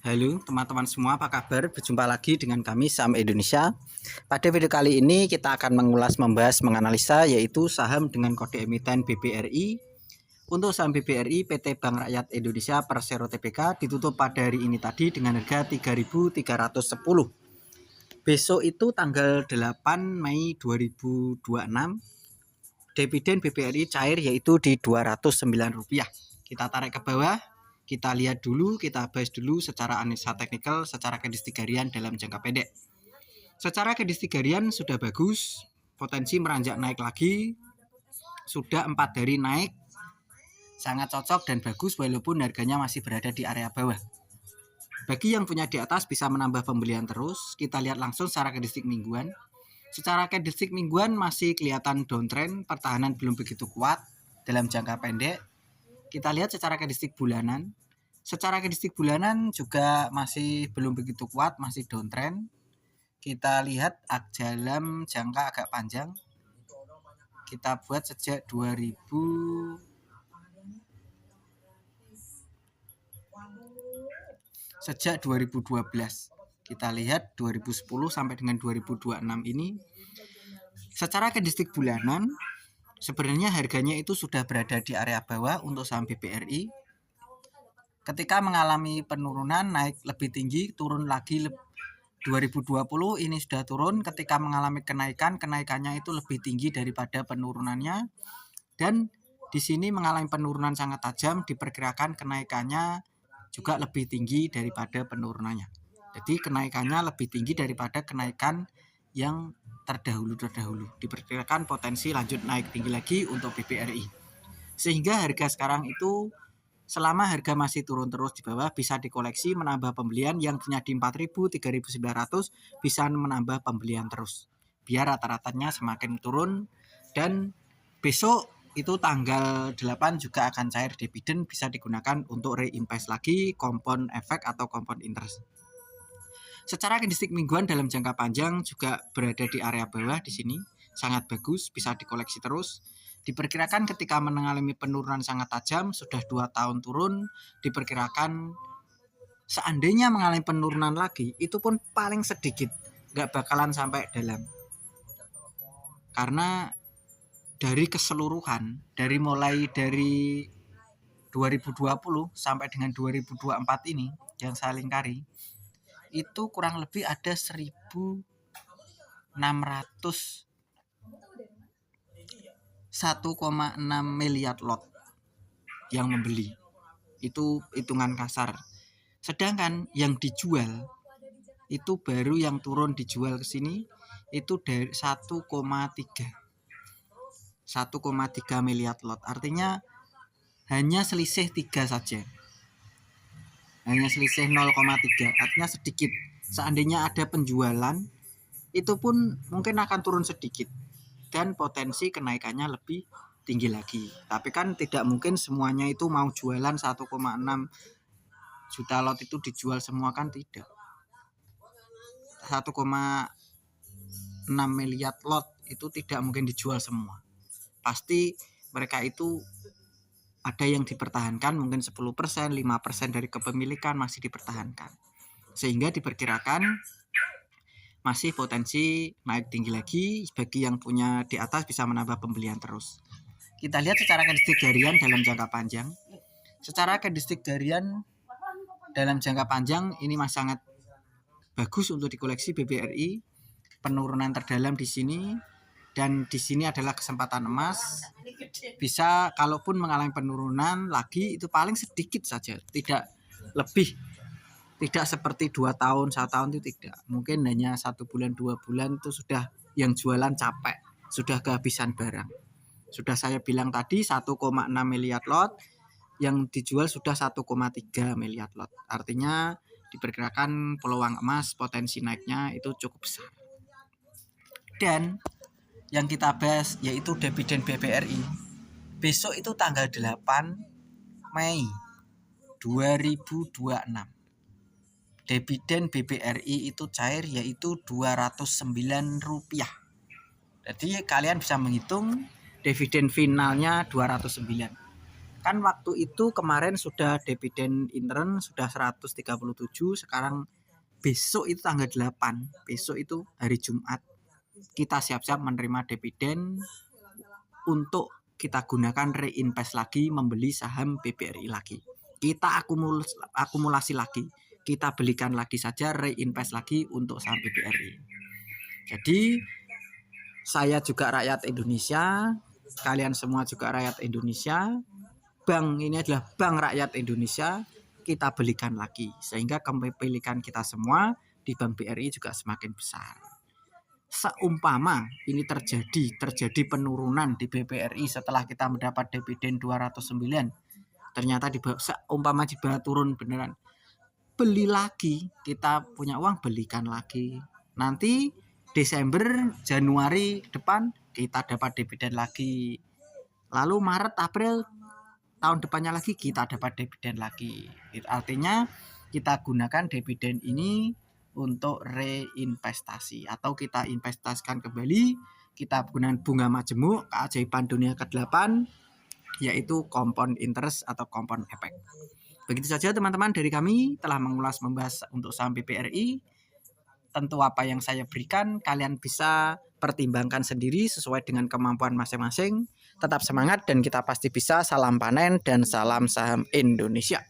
Halo teman-teman semua, apa kabar? Berjumpa lagi dengan kami Saham Indonesia. Pada video kali ini kita akan membahas, menganalisa yaitu saham dengan kode emiten BBRI. Untuk saham BBRI PT Bank Rakyat Indonesia Persero Tbk ditutup pada hari ini tadi dengan harga 3.310. Besok itu tanggal 8 Mei 2026. Dividen BBRI cair yaitu di Rp209. Kita tarik ke bawah. Kita lihat dulu, kita bahas dulu secara analisa teknikal, secara candlestick harian dalam jangka pendek. Secara candlestick harian sudah bagus, potensi meranjak naik lagi, sudah 4 hari naik, sangat cocok dan bagus walaupun harganya masih berada di area bawah. Bagi yang punya di atas bisa menambah pembelian terus. Kita lihat langsung secara candlestick mingguan. Secara candlestick mingguan masih kelihatan downtrend, pertahanan belum begitu kuat dalam jangka pendek. Kita lihat secara candlestick bulanan. Secara candlestick bulanan juga masih belum begitu kuat, masih downtrend. Kita lihat dalam jangka agak panjang. Kita buat sejak 2012 kita lihat 2010 sampai dengan 2026 ini. Secara candlestick bulanan sebenarnya harganya itu sudah berada di area bawah untuk saham BBRI. Ketika mengalami penurunan naik lebih tinggi, turun lagi 2020 ini sudah turun. Ketika mengalami kenaikannya itu lebih tinggi daripada penurunannya. Dan di sini mengalami penurunan sangat tajam, diperkirakan kenaikannya juga lebih tinggi daripada penurunannya. Jadi kenaikannya lebih tinggi daripada kenaikan yang terdahulu. Diperkirakan potensi lanjut naik tinggi lagi untuk BBRI. Sehingga harga sekarang itu selama harga masih turun terus di bawah bisa dikoleksi, menambah pembelian. Yang punya di 4.000, 3.900 bisa menambah pembelian terus. Biar rata-ratanya semakin turun. Dan besok itu tanggal 8 juga akan cair dividen, bisa digunakan untuk reinvest lagi kompon efek atau kompon interest. Secara candlestick mingguan dalam jangka panjang juga berada di area bawah di sini, sangat bagus, bisa dikoleksi terus. Diperkirakan ketika mengalami penurunan sangat tajam, sudah 2 tahun turun, diperkirakan seandainya mengalami penurunan lagi, itu pun paling sedikit, nggak bakalan sampai dalam. Karena dari keseluruhan, mulai dari 2020 sampai dengan 2024 ini yang saya lingkari, itu kurang lebih ada 1.600 1,6 miliar lot yang membeli. Itu hitungan kasar. Sedangkan yang dijual itu baru yang turun dijual ke sini itu dari 1,3 miliar lot. Artinya hanya selisih 3 saja. Hanya selisih 0,3, artinya sedikit. Seandainya ada penjualan, itu pun mungkin akan turun sedikit dan potensi kenaikannya lebih tinggi lagi. Tapi kan tidak mungkin semuanya itu mau jualan 1,6 juta lot itu dijual semua, kan tidak. 1,6 miliar lot itu tidak mungkin dijual semua. Pasti mereka itu ada yang dipertahankan, mungkin 10%, 5% dari kepemilikan masih dipertahankan. Sehingga diperkirakan masih potensi naik tinggi lagi. Bagi yang punya di atas bisa menambah pembelian terus. Kita lihat secara candlestick harian dalam jangka panjang. Secara candlestick harian dalam jangka panjang ini masih sangat bagus untuk dikoleksi BBRI. Penurunan terdalam di sini. Dan di sini adalah kesempatan emas. Bisa kalaupun mengalami penurunan lagi itu paling sedikit saja, tidak lebih. Tidak seperti 2 tahun, 1 tahun itu tidak. Mungkin hanya 1 bulan, 2 bulan itu sudah yang jualan capek, sudah kehabisan barang. Sudah saya bilang tadi 1,6 miliar lot, yang dijual sudah 1,3 miliar lot. Artinya diperkirakan peluang emas potensi naiknya itu cukup besar. Dan yang kita bahas yaitu dividen BBRI. Besok itu tanggal 8 Mei 2026. Dividen BBRI itu cair yaitu Rp209. Jadi kalian bisa menghitung dividen finalnya 209. Kan waktu itu kemarin sudah dividen intern sudah 137, sekarang besok itu tanggal 8, besok itu hari Jumat. Kita siap-siap menerima dividen untuk kita gunakan reinvest lagi membeli saham BBRI lagi. Kita akumulasi lagi. Kita belikan lagi saja, reinvest lagi untuk saham BBRI. Jadi saya juga rakyat Indonesia, kalian semua juga rakyat Indonesia. Bank ini adalah bank rakyat Indonesia, kita belikan lagi sehingga kepemilikan kita semua di Bank BRI juga semakin besar. Seumpama ini terjadi penurunan di BBRI setelah kita mendapat dividen 209, ternyata seumpama di bawah turun beneran, beli lagi, kita punya uang belikan lagi. Nanti Desember, Januari depan kita dapat dividen lagi. Lalu Maret, April tahun depannya lagi kita dapat dividen lagi. Artinya kita gunakan dividen ini untuk reinvestasi atau kita investasikan kembali, kita gunakan bunga majemuk keajaiban dunia ke-8 yaitu compound interest atau compound effect. Begitu saja teman-teman dari kami telah membahas untuk saham BBRI. Tentu apa yang saya berikan kalian bisa pertimbangkan sendiri sesuai dengan kemampuan masing-masing. Tetap semangat dan kita pasti bisa. Salam panen dan salam saham Indonesia.